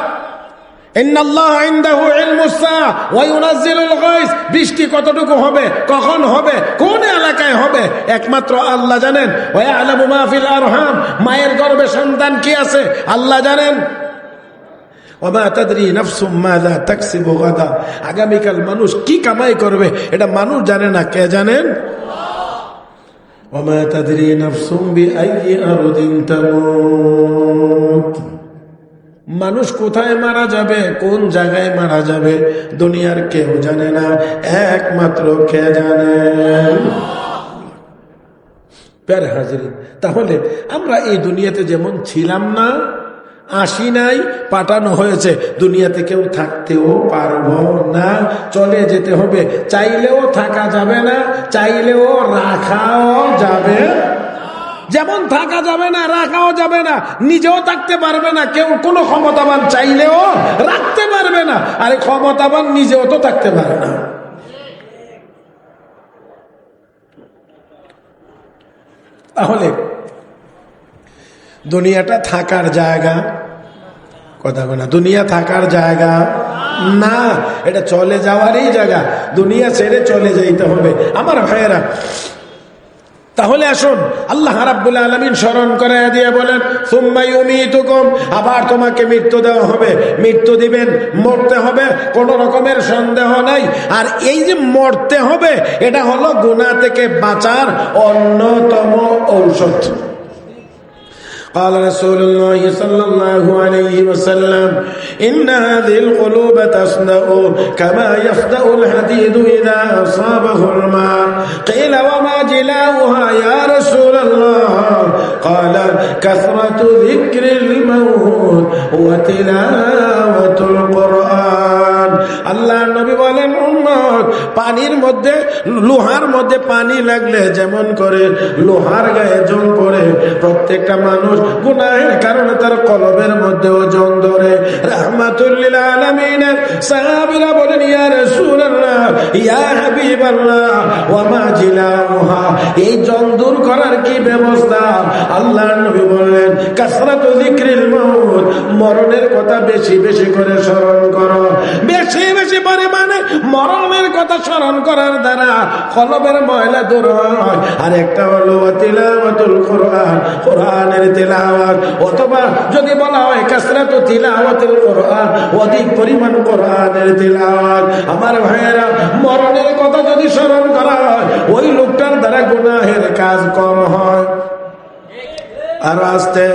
ইন্নাল্লাহা ইনদাহু ইলমুস সাআ ওয়া ইউনাজ্জিলুল গায়স। বৃষ্টি কতটুকু হবে, কখন হবে, কোন এলাকায় হবে, একমাত্র আল্লাহ জানেন। ওয়া ইয়ালামু মা ফিল আরহাম, মায়ের গর্ভে সন্তান কি আছে আল্লাহ জানেন। ওয়া মা তাদরি নাফসুম মাযা তাকসিবু গাদা, আগামীকাল মানুষ কি কামাই করবে এটা মানুষ জানে না, কে জানেন? ওয়া মা তাদরি নাফসুম বিআইয়ি আরদিন তামুত, মানুষ কোথায় মারা যাবে, কোন জায়গায় মারা যাবে দুনিয়ার কেউ জানে না, একমাত্র কে জানেন? প্যারে হাজিরিন, তাহলে আমরা এই দুনিয়াতে যেমন ছিলাম না, আসি নাই, পাঠানো হয়েছে, দুনিয়াতে কেউ থাকতেও পারবো না, চলে যেতে হবে। চাইলেও থাকা যাবে না, চাইলেও রাখাও যাবে, যেমন থাকা যাবে না রাখাও যাবে না, নিজেও থাকতে পারবে না কেউ, কোনো ক্ষমতাবান চাইলেও রাখতে পারবে না, আরে ক্ষমতাবান নিজেও তো থাকতে পারে না। তাহলে দুনিয়াটা থাকার জায়গা, কথা বলে, দুনিয়া থাকার জায়গা না, এটা চলে যাওয়ারই জায়গা, দুনিয়া ছেড়ে চলে যাইতে হবে আমার ভাইয়েরা। তাহলে আসুন আল্লাহ রাব্বুল আলামিন স্মরণ করে দিয়ে বলেন সুম্মা ইউমীতুকুম, আবার তোমাকে মৃত্যু দেওয়া হবে, মৃত্যু দিবেন, মরতে হবে, কোনো রকমের সন্দেহ নাই। আর এই যে মরতে হবে এটা হলো গুনাহ থেকে বাঁচার অন্যতম ঔষধ। قال رسول الله صلى الله عليه وسلم إن هذه القلوب تصدأ كما يصدأ الحديد إذا أصابه الماء قيل وما جلاؤها يا رسول الله قال كثرة ذكر الموت وتلاوة القرآن। আল্লাহ নবী বলেন উম্মত, পানির মধ্যে, লোহার মধ্যে পানি লাগলে যেমন করে লোহার গায়ে জং পড়ে, প্রত্যেকটা মানুষ গুনাহের কারণে তার কলবের মধ্যেও জং ধরে। রাহমাতুল লিল আলামিনের সাহাবীরা বলেন ইয়া রাসূলুল্লাহ ইয়া হাবিবাল্লাহ ওয়া মা জিলাউহা, এই জং দূর করার কি ব্যবস্থা? আল্লাহর নবী বললেন কাসরাতু যিকরিল মাউত, মরণের কথা বেশি বেশি করে স্মরণ করো, বেশি বেশি পরিমাণে মরণের কথা স্মরণ করার দ্বারা কলবের ময়লা দূর হয়। আর একটা হলো তিলাওয়াতুল কোরআন, কোরআনের তিলাওয়াত, অথবা যদি বলা হয় কাসরাতু তিলাওয়াতুল কোরআন, অধিক পরিমাণ কোরআনের তিলাওয়াত। আমার ভাইয়েরা, মরণের কথা যদি স্মরণ করা হয় ওই লোকটার দ্বারা গুনাহের কাজ কম হয়। আর আস্তে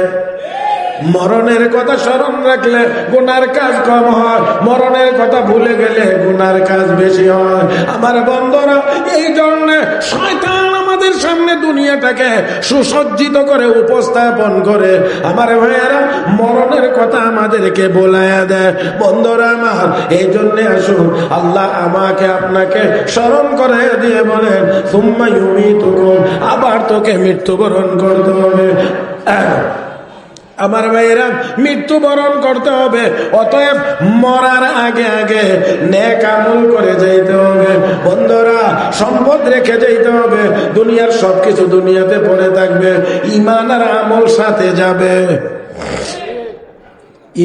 মরণের কথা স্মরণ রাখলে গুনার কাজ কম হয়, মরণের কথা ভুলে গেলে গুনার কাজ বেশি হয়। আমার বন্ধুরা, এই জন্য শয়তান আমাদের সামনে দুনিয়াটাকে সুসজ্জিত করে উপস্থাপন করে আমার ভাইয়েরা মরণের কথা আমাদেরকে বলায়া দেয়। বন্ধুরা আমার, এই জন্য আসুন আল্লাহ আমাকে আপনাকে স্মরণ করে দিয়ে বলেন সুম্মা ইউমীতুকুম, আবার তোকে মৃত্যুবরণ করতে হবে। আমার ভাইয়েরা, মৃত্যুবরণ করতে হবে, অতএব মরার আগে আগে নেক আমল করে যাইতে হবে। বন্ধুরা, সম্পদ রেখে যাইতে হবে, দুনিয়ার সবকিছু দুনিয়াতে পড়ে থাকবে, ঈমান আর আমল সাথে যাবে,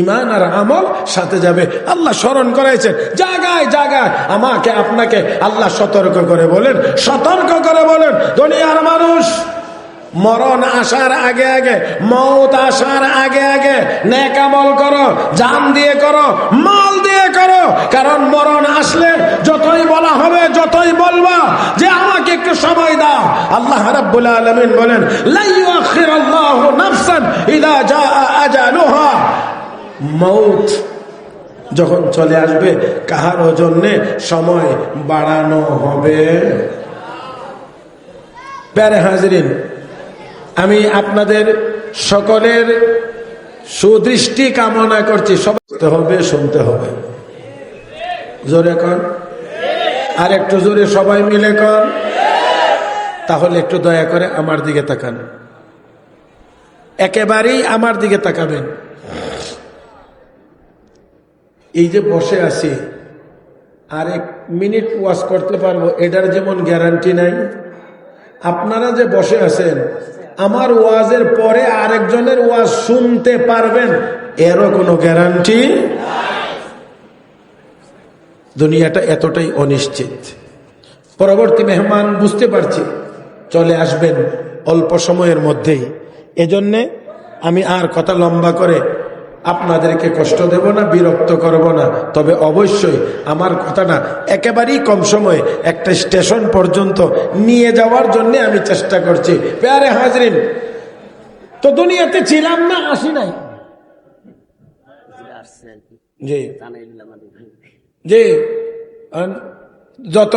ঈমান আর আমল সাথে যাবে। আল্লাহ স্মরণ করাইছেন জায়গায় জায়গায়, আমাকে আপনাকে আল্লাহ সতর্ক করে বলেন, সতর্ক করে বলেন দুনিয়ার মানুষ মরণ আসার আগে আগে, মওত আসার আগে আগে নেক আমল করো, জান দিয়ে করো, মাল দিয়ে করো। কারণ মরণ আসলে যতই বলা হবে, যতই বলবা যে আমাকে একটু সময় দাও, আল্লাহ রাব্বুল আলামিন বলেন লা ইউআখিরুল্লাহু নাফসান ইযা জাআ আজালুহা, মওত যখন চলে আসবে কাহারও জন্য সময় বাড়ানো হবে। প্যারে হাজিরিন, আমি আপনাদের সকলের সুদৃষ্টি কামনা করছি। শুনতে হবে, শুনতে হবে, জোরে কর, আর একটু জোরে সবাই মিলে কর। তাহলে একটু দয়া করে আমার দিকে তাকান, একেবারেই আমার দিকে তাকাবেন। এই যে বসে আছি, আর 1 মিনিট ওয়াজ করতে পারবো এটার যেমন গ্যারান্টি নাই, আপনারা যে বসে আছেন আমার ওয়াজের পরে আরেকজনের ওয়াজ শুনতে পারবেন এরও কোনো গ্যারান্টি। দুনিয়াটা এতটাই অনিশ্চিত। পরবর্তী মেহমান বুঝতে পারছি চলে আসবেন অল্প সময়ের মধ্যেই, এজন্যে আমি আর কথা লম্বা করে আপনাদেরকে কষ্ট দেব না, বিরক্ত করব না। তবে অবশ্যই আমার কথাটা একেবারেই কম সময়ে একটা স্টেশন পর্যন্ত নিয়ে যাওয়ার জন্য আমি চেষ্টা করছি। প্যারে হাজরিন, তো দুনিয়াতে ছিলাম না, আসি নাই। জি জি, যত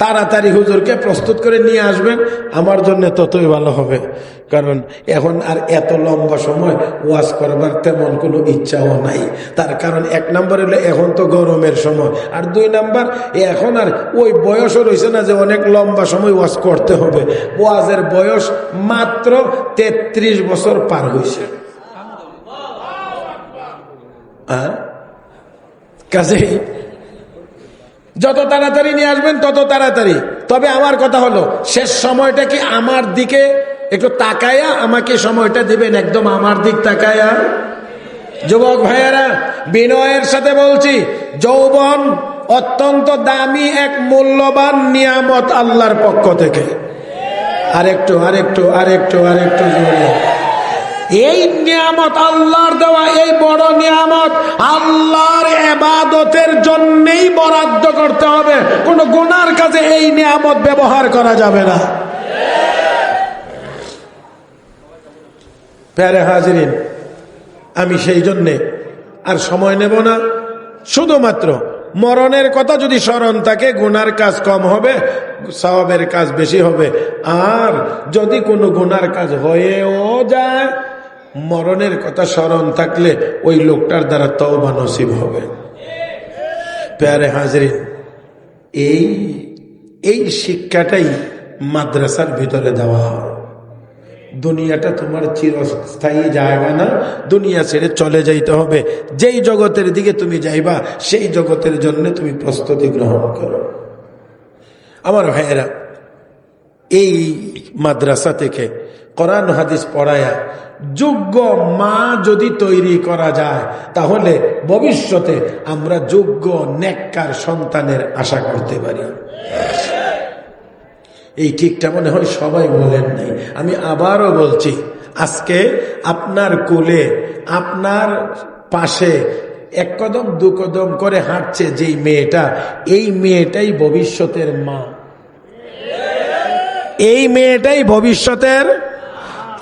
তাড়াতাড়ি হুজুরকে প্রস্তুত করে নিয়ে আসবেন আমার জন্য ততই ভালো হবে। কারণ এখন আর এত লম্বা সময় ওয়াজ করবার তেমন কোনো ইচ্ছাও নাই। তার কারণ 1 নম্বর হলো এখন তো গরমের সময়, আর 2 নম্বর এখন আর ওই বয়সও রয়েছে না যে অনেক লম্বা সময় ওয়াজ করতে হবে। ওয়াজের বয়স মাত্র 33 বছর পার হয়েছে। কাজেই যত তাড়াতাড়ি নিয়ে আসবেন তত তাড়াতাড়ি। তবে আমার কথা হলো, শেষ সময়টা কি আমার দিকে একটু তাকায়া আমাকে সময়টা দিবেন, একদম আমার দিক তাকায়া। যুবক ভাইয়েরা, বিনয়ের সাথে বলছি, যৌবন অত্যন্ত দামি এক মূল্যবান নিয়ামত আল্লাহর পক্ষ থেকে। আরেকটু আরেকটু আরেকটু আরেকটু জোরে। এই নিয়ামত আল্লাহর দেওয়া, এই বড় নিয়ামত আল্লাহর ইবাদতের জন্যই বরাদ্দ করতে হবে। কোন গুনার কাজে এই নিয়ামত ব্যবহার করা যাবে না। প্যারে হাজরিন, আমি সেই জন্যে আর সময় নেব না। শুধুমাত্র মরণের কথা যদি স্মরণ থাকে, গুনার কাজ কম হবে, সওয়াবের কাজ বেশি হবে। আর যদি কোনো গুনার কাজ হয়েও যায়, মরণের কথা স্মরণ থাকলে ওই লোকটার দ্বারা তওবা নসিব হবে। প্যারে হাজরিন, এই শিক্ষাটাই মাদ্রাসার ভিতরে দেওয়া হয়। দুনিয়াটা তোমার চিরস্থায়ী জায়গা না, দুনিয়া ছেড়ে চলে যাইতে হবে। যেই জগতের দিকে তুমি যাইবা সেই জগতের জন্য তুমি প্রস্তুতি গ্রহণ করো। আমার ভাইয়েরা, এই মাদ্রাসা থেকে কোরআন হাদিস পড়ায়া যোগ্য মা যদি তৈরি করা যায়, তাহলে ভবিষ্যতে আমরা যোগ্য নেককার সন্তানের আশা করতে পারি। এই ঠিকটা মনে হয় সবাই বলেন নাই। আমি আবারও বলছি, আজকে আপনার কোলে, আপনার পাশে 1 কদম 2 কদম করে হাঁটছে যেই মেয়েটা, এই মেয়েটাই ভবিষ্যতের মা, এই মেয়েটাই ভবিষ্যতের।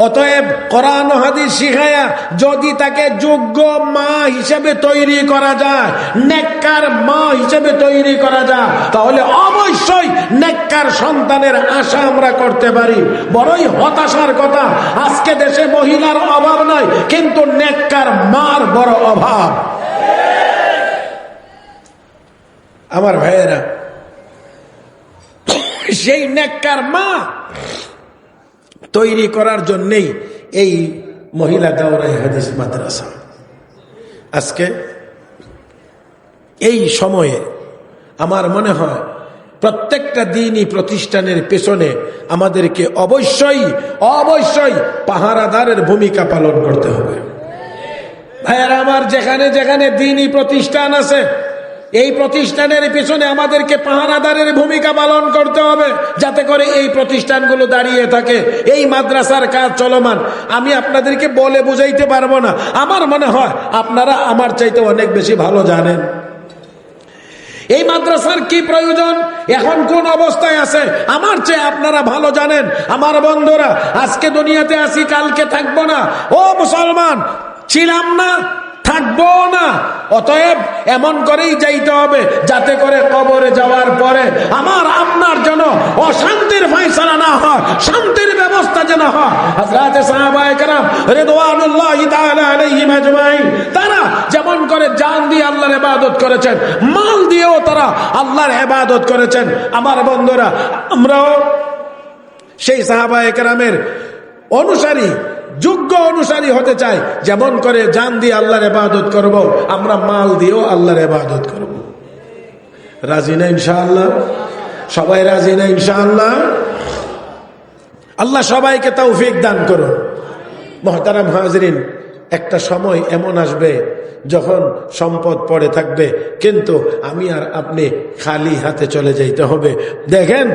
অতএব কোরআন হাদিস শিখায়া যদি তাকে যোগ্য মা হিসেবে তৈরি করা যায়, নেককার মা হিসেবে তৈরি করা যায়, তাহলে অবশ্যই নেককার সন্তানের আশা আমরা করতে পারি। বড়ই হতাশার কথা, আজকে দেশে মহিলার অভাব নাই, কিন্তু নেককার মার বড় অভাব। আমার ভাইয়েরা, সেই নেককার মা তৈরি করার জন্যই এই মহিলা দাওরায়ে হাদিস মাদ্রাসা। আজকে এই সময়ে আমার মনে হয় প্রত্যেকটা দিনই প্রতিষ্ঠানের পেছনে আমাদেরকে অবশ্যই অবশ্যই পাহারাদারের ভূমিকা পালন করতে হবে। ভাইয়ারা আমার, যেখানে যেখানে দিনই প্রতিষ্ঠান আছে, এই প্রতিষ্ঠানের পিছনে আমাদেরকে পাহারাদারের ভূমিকা পালন করতে হবে, যাতে করে এই প্রতিষ্ঠানগুলো দাঁড়িয়ে থাকে, এই মাদ্রাসার কাজ চলমান। আমি আপনাদেরকে বলে বুঝাইতে পারবো না। আমার মনে হয় আপনারা আমার চাইতে অনেক বেশি ভালো জানেন এই মাদ্রাসার কি প্রয়োজন, এখন কোন অবস্থায় আছে, আমার চেয়ে আপনারা ভালো জানেন। আমার বন্ধুরা, আজকে দুনিয়াতে আছি, কালকে থাকবো না। ও মুসলমান, ছিলাম না, থাকবো না। অতএব এমন করেই যাইতে হবে যাতে করে কবরে যাওয়ার পরে আমার আপনার জন্য অশান্তির ফয়সালা না হয়, শান্তির ব্যবস্থা যেন হয়। হযরত সাহাবায়ে কেরাম রিদওয়ানুল্লাহি তাআলা আলাইহিম আজমাইন, তারা যেমন করে জান দিয়ে আল্লাহর ইবাদত করেছেন, মাল দিয়েও তারা আল্লাহর ইবাদত করেছেন। আমার বন্ধুরা, আমরাও সেই সাহাবায়ে কেরামের অনুসারী, যোগ্য অনুসারী হতে চাই। যেমন করে জান দিয়ে আল্লাহর ইবাদত করব, আমরা মাল দিয়েও আল্লাহর ইবাদত করব। রাজি না ইনশাআল্লাহ? সবাই রাজি না ইনশাআল্লাহ? আল্লাহ সবাইকে তৌফিক দান করুন। মুহতারাম হাজরিন, একটা সময় এমন আসবে যখন সম্পদ পড়ে থাকবে, কিন্তু আমি আর আপনি খালি হাতে চলে যাইতে হবে। দেখেন,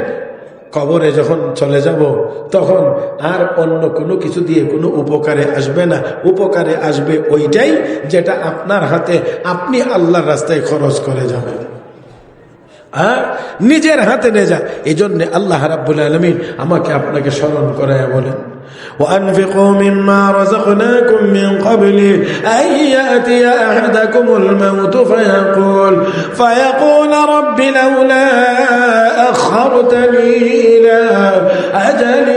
কবরে যখন চলে যাব তখন আর অন্য কোনো কিছু দিয়ে কোনো উপকারে আসবে না। উপকারে আসবে ওইটাই যেটা আপনার হাতে আপনি আল্লাহর রাস্তায় খরচ করে যাবেন, নিজের হাতে নিয়ে যায়। এই জন্য আল্লাহ রাব্বুল আলামিন আমাকে আপনাকে স্মরণ করায় বলেন, وأنفقوا مما رزقناكم من قبل أن يأتي أحدكم الموت فيقول رب لولا أخرتني إلى أجل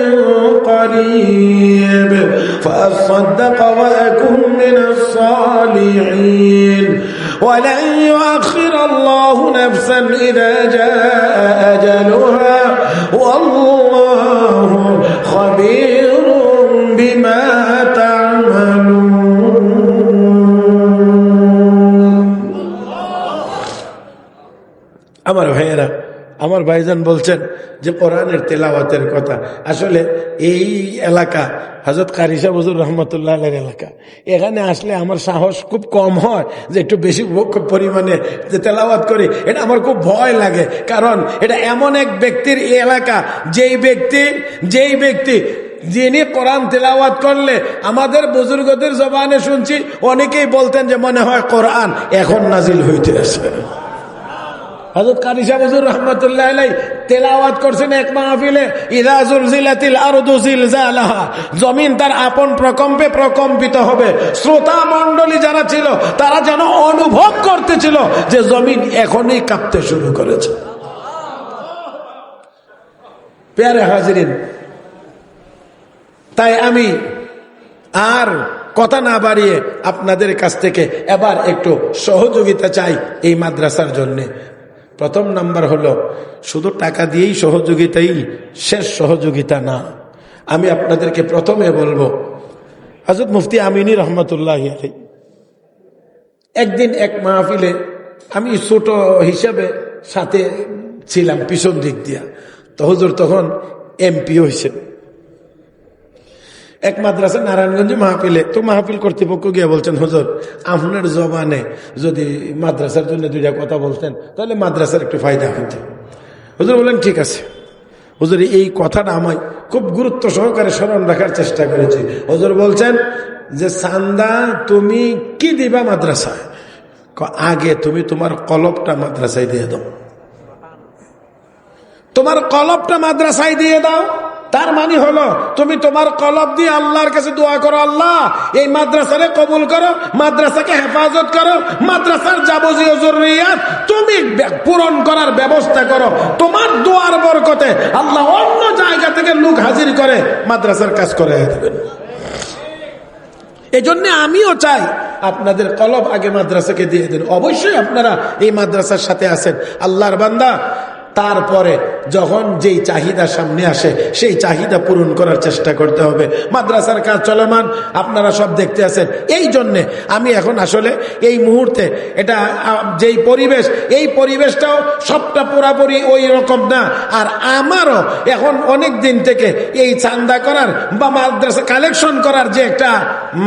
قريب فأصدق وأكن من الصالحين ولن يؤخر الله نفسا إذا جاء أجلها والله خبير بما تعملون। আমার ভাইয়েরা, আমার ভাইজান বলছেন যে কোরআনের তেলাওয়াতের কথা। আসলে এই এলাকা হযরত কারি সাহেব হুজুর রহমতুল্লাহ আলাইহির এলাকা, এখানে আসলে আমার সাহস খুব কম হয় যে একটু বেশি পরিমাণে যে তেলাওয়াত করি। এটা আমার খুব ভয় লাগে, কারণ এটা এমন এক ব্যক্তির এলাকা যেই ব্যক্তি যিনি কোরআন তেলাওয়াত করলে আমাদের বুজুর্গদের জবানে শুনছি অনেকেই বলতেন যে মনে হয় কোরআন এখন নাজিল হইতে আছে। হযরত কারি সাহেব হুজুর রাহমাতুল্লাহ আলাইহি তেলাওয়াত করছেন এক মাহফিলে, ইযা যুলজিলাতিল আরদু জিলজালাহা, জমিন তার আপন প্রকম্পে প্রকম্পিত হবে। শ্রোতা মণ্ডলী যারা ছিল তারা যেন অনুভব করতেছিল যে জমিন এখনই কাঁপতে শুরু করেছে। প্যারে হাজিরিন, তাই আমি আর কথা না বাড়িয়ে আপনাদের কাছ থেকে এবার একটু সহযোগিতা চাই এই মাদ্রাসার জন্য। প্রথম নাম্বার হলো, শুধু টাকা দিয়েই সহযোগিতাই শেষ সহযোগিতা না। আমি আপনাদেরকে প্রথমে বলবো, হযরত মুফতি আমিনী রহমতুল্লাহ আলাইহি একদিন এক মাহফিলে, আমি ছোট হিসাবে সাথে ছিলাম পিছন দিক দিয়া, তো হুজুর তখন এমপি হয়েছেন। এক মাদ্রাসা নারায়ণগঞ্জে মাহফিলে, তো মাহফিল কর্তৃপক্ষ গিয়ে বলছেন, হুজুর আপনার জবানে যদি মাদ্রাসার জন্য দুইটা কথা বলতেন তাহলে মাদ্রাসার একটু ফায়দা হইতে। হুজুর বললেন ঠিক আছে। হুজুর এই কথাটা আমায় খুব গুরুত্ব সহকারে স্মরণ রাখার চেষ্টা করেছি। হুজুর বলছেন যে চান্দা তুমি কি দিবা মাদ্রাসায়, আগে তুমি তোমার কলবটা মাদ্রাসায় দিয়ে দাও, তোমার কলবটা মাদ্রাসায় দিয়ে দাও। তার মানে হলো তুমি তোমার কলব দিয়ে আল্লাহর কাছে দোয়া করো, আল্লাহ এই মাদ্রাসাকে কবুল করো, মাদ্রাসাকে হেফাজত করো, মাদ্রাসার যাবতীয় জরুরিয়াত তুমি পূরণ করার ব্যবস্থা করো। তোমার দোয়ার বরকতে আল্লাহ অন্য জায়গা থেকে লোক হাজির করে মাদ্রাসার কাজ করে দেবেন। এই জন্য আমিও চাই আপনাদের কলব আগে মাদ্রাসাকে দিয়ে দেন। অবশ্যই আপনারা এই মাদ্রাসার সাথে আছেন, আল্লাহর বান্দা। তারপরে যখন যেই চাহিদা সামনে আসে সেই চাহিদা পূরণ করার চেষ্টা করতে হবে। মাদ্রাসার কাজ চলমান, আপনারা সব দেখতে আছেন। এই জন্যে আমি এখন আসলে এই মুহূর্তে এটা যেই পরিবেশ, এই পরিবেশটাও সবটা পুরাপুরি ওই রকম না। আর আমারও এখন অনেক দিন থেকে এই চান্দা করার বা মাদ্রাসা কালেকশন করার যে একটা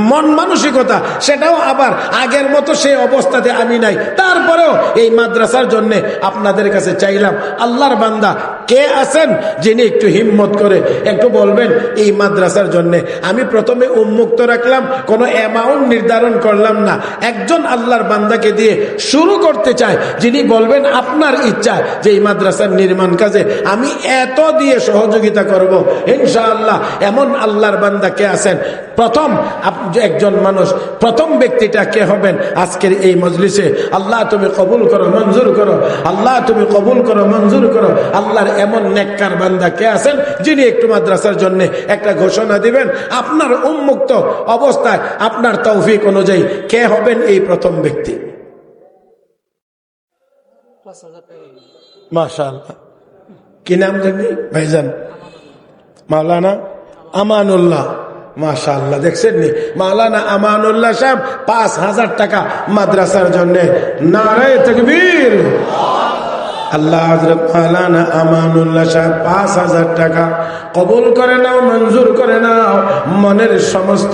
মন মানসিকতা, সেটাও আবার আগের মতো সেই অবস্থাতে আমি নাই। তারপরেও এই মাদ্রাসার জন্য আপনাদের কাছে চাইলাম, আল্লাহর বান্দা কে আছেন যিনি একটু হিম্মত করে একটু বলবেন এই মাদ্রাসার জন্য। আমি প্রথমে উন্মুক্ত রাখলাম, কোনো অ্যামাউন্ট নির্ধারণ করলাম না। একজন আল্লাহর বান্দাকে দিয়ে শুরু করতে চাই যিনি বলবেন আপনার ইচ্ছা যে এই মাদ্রাসার নির্মাণ কাজে আমি এত দিয়ে সহযোগিতা করব, ইনশাআল্লাহ এমন আল্লাহর বান্দা কে আছেন? প্রথম একজন মানুষ, প্রথম ব্যক্তিটা কে হবেন আজকের এই মজলিসে? আল্লাহ তুমি কবুল করো, মঞ্জুর করো, আল্লাহ তুমি কবুল করো, মঞ্জুর করো। আল্লাহর এমন নেককার বান্দা কে আছেন যিনি একটু মাদ্রাসার জন্য একটা ঘোষণা দিবেন? আপনার উন্মুক্ত অবস্থায় আপনার তৌফিক অনুযায়ী কে হবেন এই প্রথম ব্যক্তি? মাশাআল্লাহ, কি নাম জানি ভাইজান? মাওলানা আমানুল্লাহ। মাশাআল্লাহ, দেখছেন নি মাওলানা আমানুল্লাহ সাহেব ৫,০০০ টাকা মাদ্রাসার জন্য। নারায়ে তাকবীর। আল্লাহ হযরত মাওলানা আমানুল্লাহ সাহেব ৫,০০০ টাকা কবুল করে নাও, মঞ্জুর করে নাও। মনের সমস্ত